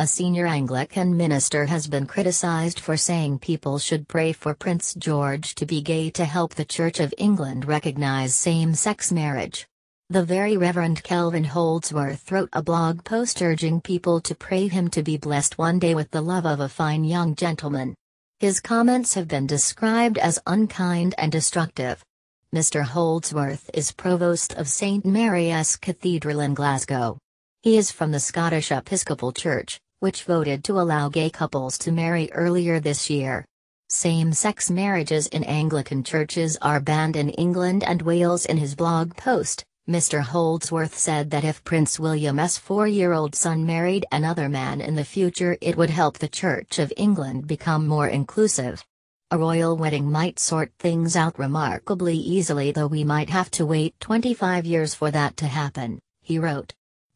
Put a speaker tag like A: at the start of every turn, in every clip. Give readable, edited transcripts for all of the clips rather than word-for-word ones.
A: A senior Anglican minister has been criticized for saying people should pray for Prince George to be gay to help the Church of England recognize same-sex marriage. The Very Reverend Kelvin Holdsworth wrote a blog post urging people to pray him to be blessed one day with the love of a fine young gentleman. His comments have been described as unkind and destructive. Mr. Holdsworth is provost of St. Mary's Cathedral in Glasgow. He is from the Scottish Episcopal Church, which voted to allow gay couples to marry earlier this year. Same-sex marriages in Anglican churches are banned in England and Wales. In his blog post, Mr. Holdsworth said that if Prince William's 4-year-old son married another man in the future, it would help the Church of England become more inclusive. A royal wedding might sort things out remarkably easily, though we might have to wait 25 years for that to happen, he wrote.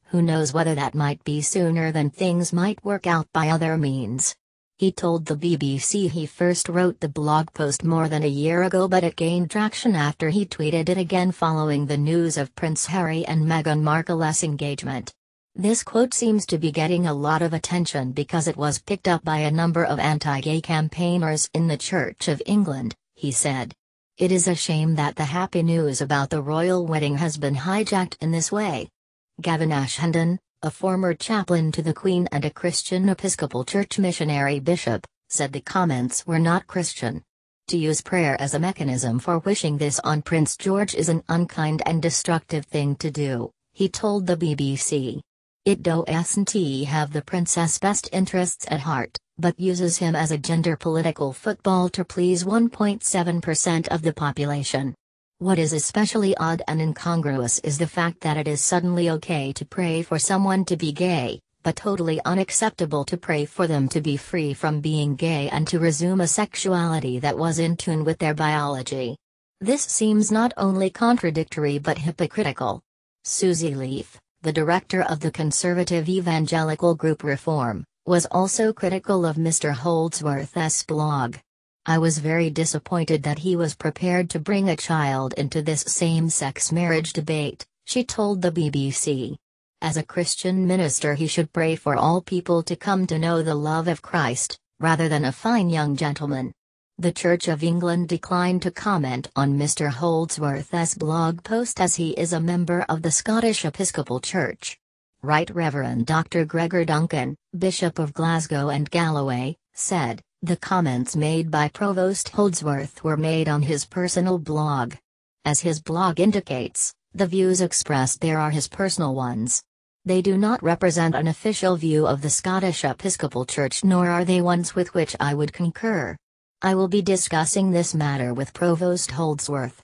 A: Who knows whether that might be sooner than things might work out by other means. He told the BBC he first wrote the blog post more than a year ago, but it gained traction after he tweeted it again following the news of Prince Harry and Meghan Markle's engagement. This quote seems to be getting a lot of attention because it was picked up by a number of anti-gay campaigners in the Church of England, he said. It is a shame that the happy news about the royal wedding has been hijacked in this way. Gavin Ashenden, a former chaplain to the Queen and a Christian Episcopal Church missionary bishop, said the comments were not Christian. To use prayer as a mechanism for wishing this on Prince George is an unkind and destructive thing to do, he told the BBC. It doesn't have the prince's best interests at heart, but uses him as a gender political football to please 1.7% of the population. What is especially odd and incongruous is the fact that it is suddenly okay to pray for someone to be gay, but totally unacceptable to pray for them to be free from being gay and to resume a sexuality that was in tune with their biology. This seems not only contradictory but hypocritical. Susie Leaf, the director of the conservative evangelical group Reform, was also critical of Mr. Holdsworth's blog. I was very disappointed that he was prepared to bring a child into this same-sex marriage debate, she told the BBC. As a Christian minister, he should pray for all people to come to know the love of Christ, rather than a fine young gentleman. The Church of England declined to comment on Mr. Holdsworth's blog post as he is a member of the Scottish Episcopal Church. Right Reverend Dr. Gregor Duncan, Bishop of Glasgow and Galloway, said, the comments made by Provost Holdsworth were made on his personal blog. As his blog indicates, the views expressed there are his personal ones. They do not represent an official view of the Scottish Episcopal Church, nor are they ones with which I would concur. I will be discussing this matter with Provost Holdsworth,